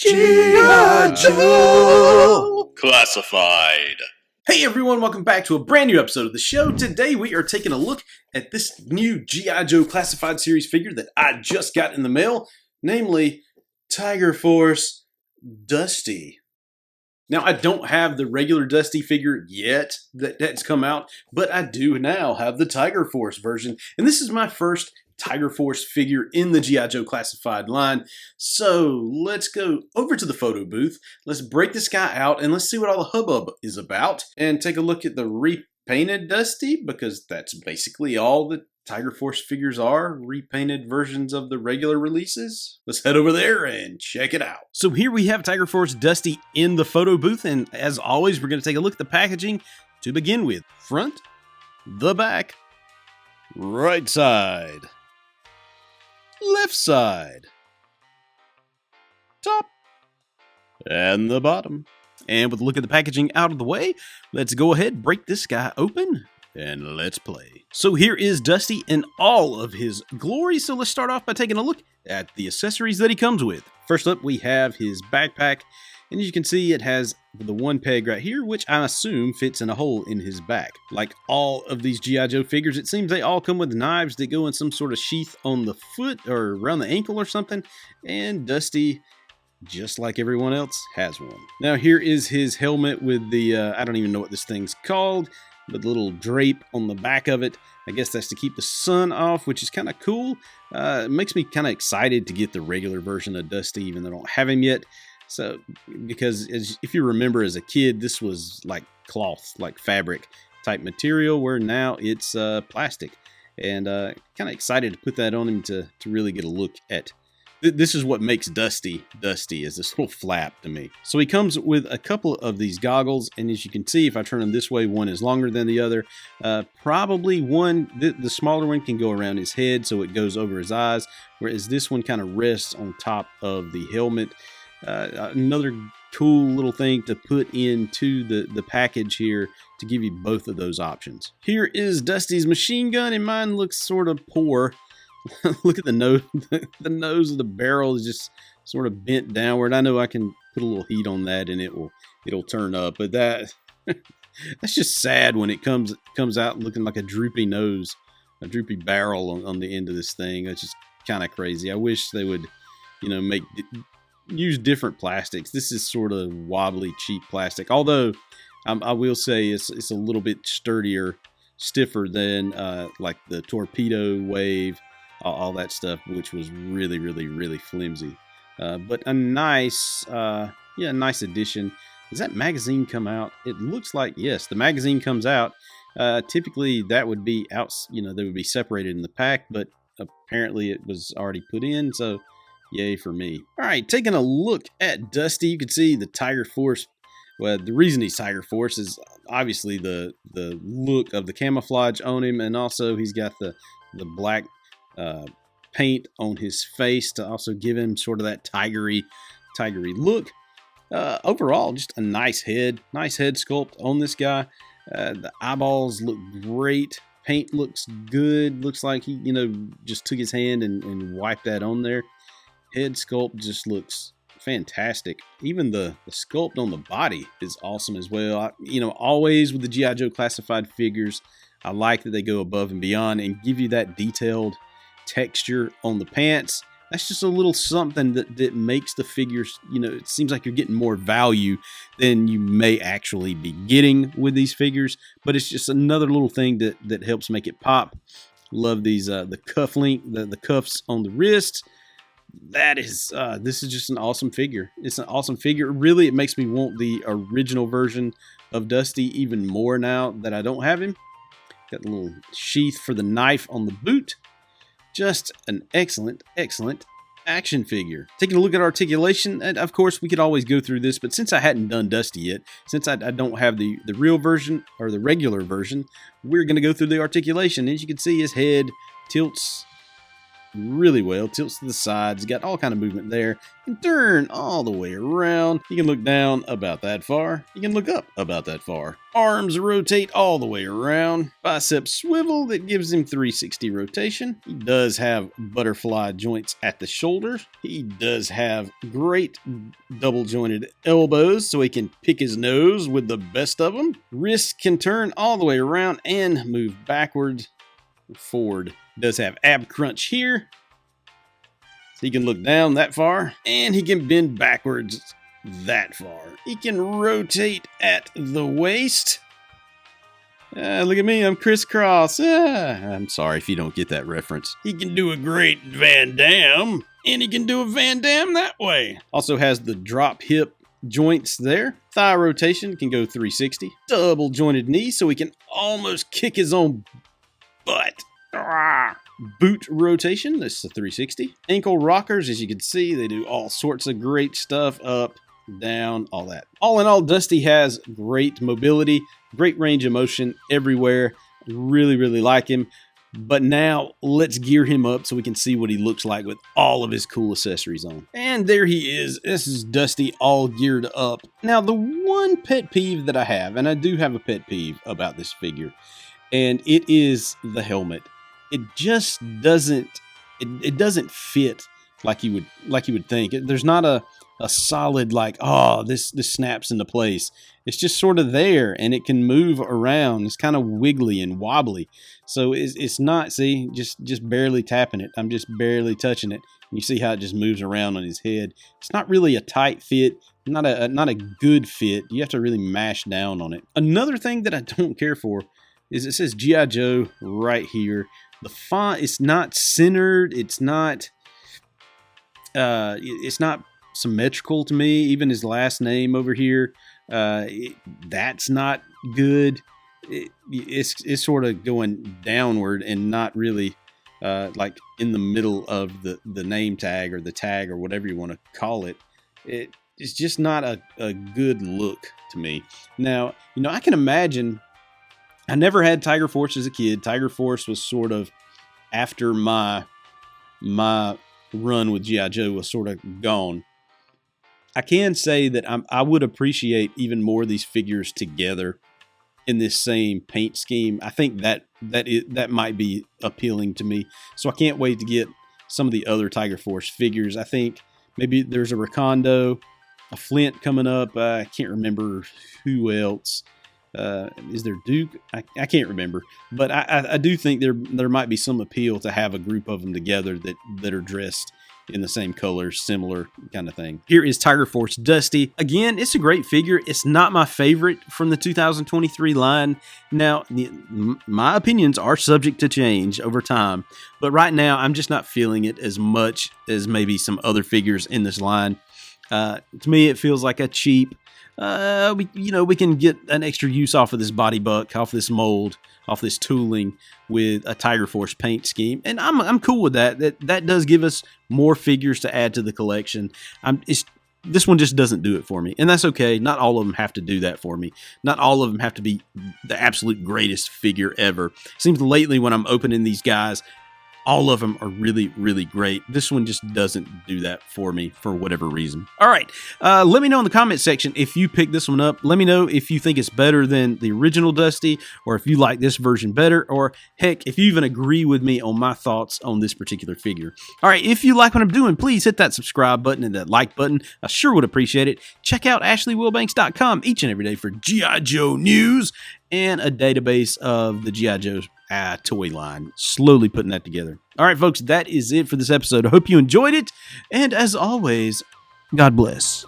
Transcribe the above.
G.I. Joe Classified. Hey everyone, welcome back to a brand new episode of the show. Today we are taking a look at this new G.I. Joe Classified series figure that I just got in the mail, namely Tiger Force Dusty. Now, I don't have the regular Dusty figure yet that's come out, but I do now have the Tiger Force version, and this is my first Tiger Force figure in the G.I. Joe Classified line. So let's go over to the photo booth, let's break this guy out, and let's see what all the hubbub is about, and take a look at the repainted Dusty, because that's basically all the Tiger Force figures are, repainted versions of the regular releases. Let's head over there and check it out. So here we have Tiger Force Dusty in the photo booth, and as always, we're going to take a look at the packaging to begin with. Front, the back, right side, left side, top, and the bottom. And with a look at the packaging out of the way, let's go ahead, break this guy open, and let's play. So here is Dusty in all of his glory. So let's start off by taking a look at the accessories that he comes with. First up, we have his backpack. And as you can see, it has the one peg right here, which I assume fits in a hole in his back. Like all of these G.I. Joe figures, it seems they all come with knives that go in some sort of sheath on the foot or around the ankle or something. And Dusty, just like everyone else, has one. Now here is his helmet with the, I don't even know what this thing's called, but the little drape on the back of it. I guess that's to keep the sun off, which is kind of cool. It makes me kind of excited to get the regular version of Dusty, even though I don't have him yet. So, because if you remember as a kid, this was like cloth, like fabric type material, where now it's plastic. And kind of excited to put that on him to really get a look at. This is what makes Dusty Dusty, is this little flap to me. So he comes with a couple of these goggles, and as you can see, if I turn them this way, one is longer than the other. Probably one, the smaller one can go around his head, so it goes over his eyes, whereas this one kind of rests on top of the helmet. Another cool little thing to put into the package here to give you both of those options. Here is Dusty's machine gun, and mine looks sort of poor. Look at the nose. The nose of the barrel is just sort of bent downward. I know I can put a little heat on that and it'll turn up, but that's just sad when it comes out looking like a droopy nose, a droopy barrel on the end of this thing. That's just kind of crazy. I wish they would, use different plastics. This is sort of wobbly, cheap plastic. Although I will say it's a little bit stiffer than like the Torpedo Wave, all that stuff, which was really, really, really flimsy. But a nice, nice addition. Does that magazine come out? It looks like, yes, the magazine comes out. Typically that would be out, they would be separated in the pack, but apparently it was already put in, so yay for me. All right, taking a look at Dusty, you can see the Tiger Force. Well, the reason he's Tiger Force is obviously the look of the camouflage on him, and also he's got the black paint on his face to also give him sort of that tigery look. Overall, just a nice head sculpt on this guy. The eyeballs look great. Paint looks good. Looks like he, just took his hand and wiped that on there. Head sculpt just looks fantastic. Even the sculpt on the body is awesome as well. Always with the G.I. Joe Classified figures, I like that they go above and beyond and give you that detailed texture on the pants. That's just a little something that makes the figures, it seems like you're getting more value than you may actually be getting with these figures, but it's just another little thing that helps make it pop. Love these the cuff link, the cuffs on the wrist. This is just an awesome figure. It's an awesome figure. Really, it makes me want the original version of Dusty even more now that I don't have him. Got the little sheath for the knife on the boot. Just an excellent action figure. Taking a look at articulation, and of course we could always go through this, but since I hadn't done Dusty yet, since I don't have the real version or the regular version, we're going to go through the articulation. As you can see, his head tilts really well. Tilts to the sides, got all kind of movement there. Can turn all the way around. He can look down about that far. He can look up about that far. Arms rotate all the way around. Bicep swivel that gives him 360 rotation. He does have butterfly joints at the shoulders. He does have great double jointed elbows so he can pick his nose with the best of them. Wrists can turn all the way around and move backwards, forward. Does have ab crunch here. So he can look down that far, and he can bend backwards that far. He can rotate at the waist. Look at me, I'm crisscross. I'm sorry if you don't get that reference. He can do a great Van Damme, and he can do a Van Damme that way. Also has the drop hip joints there. Thigh rotation can go 360. Double jointed knee, so he can almost kick his own butt. Boot rotation, this is a 360. Ankle rockers, as you can see, they do all sorts of great stuff, up, down, all that. All in all, Dusty has great mobility, great range of motion everywhere. Really, really like him. But now let's gear him up so we can see what he looks like with all of his cool accessories on. And there he is. This is Dusty all geared up. Now, the one pet peeve that I have, and I do have a pet peeve about this figure, and it is the helmet. It just doesn't, it doesn't fit like you would think. There's not a solid, like, oh, this snaps into place. It's just sort of there, and it can move around. It's kind of wiggly and wobbly. So it's not, see, just barely tapping it. I'm just barely touching it. You see how it just moves around on his head. It's not really a tight fit, not a good fit. You have to really mash down on it. Another thing that I don't care for is it says G.I. Joe right here. The font is not centered. It's not symmetrical to me. Even his last name over here, that's not good. It's sort of going downward and not really like in the middle of the name tag or the tag or whatever you want to call it. It's just not a good look to me. Now, I can imagine. I never had Tiger Force as a kid. Tiger Force was sort of after my run with G.I. Joe was sort of gone. I can say that I would appreciate even more of these figures together in this same paint scheme. I think that might be appealing to me. So I can't wait to get some of the other Tiger Force figures. I think maybe there's a Recondo, a Flint coming up. I can't remember who else. Is there Duke? I can't remember, but I do think there might be some appeal to have a group of them together that are dressed in the same colors, similar kind of thing. Here is Tiger Force Dusty. Again, it's a great figure. It's not my favorite from the 2023 line. Now, my opinions are subject to change over time, but right now I'm just not feeling it as much as maybe some other figures in this line. To me, it feels like a cheap, we can get an extra use off of this body buck, off this mold, off this tooling with a Tiger Force paint scheme, and I'm cool with that. That does give us more figures to add to the collection. This one just doesn't do it for me, and that's okay. Not all of them have to do that for me. Not all of them have to be the absolute greatest figure ever. Seems lately when I'm opening these guys, all of them are really, really great. This one just doesn't do that for me for whatever reason. All right. Let me know in the comment section if you picked this one up. Let me know if you think it's better than the original Dusty, or if you like this version better, or heck, if you even agree with me on my thoughts on this particular figure. All right. If you like what I'm doing, please hit that subscribe button and that like button. I sure would appreciate it. Check out AshleyWilbanks.com each and every day for G.I. Joe news and a database of the G.I. Joe toy line. Slowly putting that together. All right, folks, that is it for this episode. I hope you enjoyed it. And as always, God bless.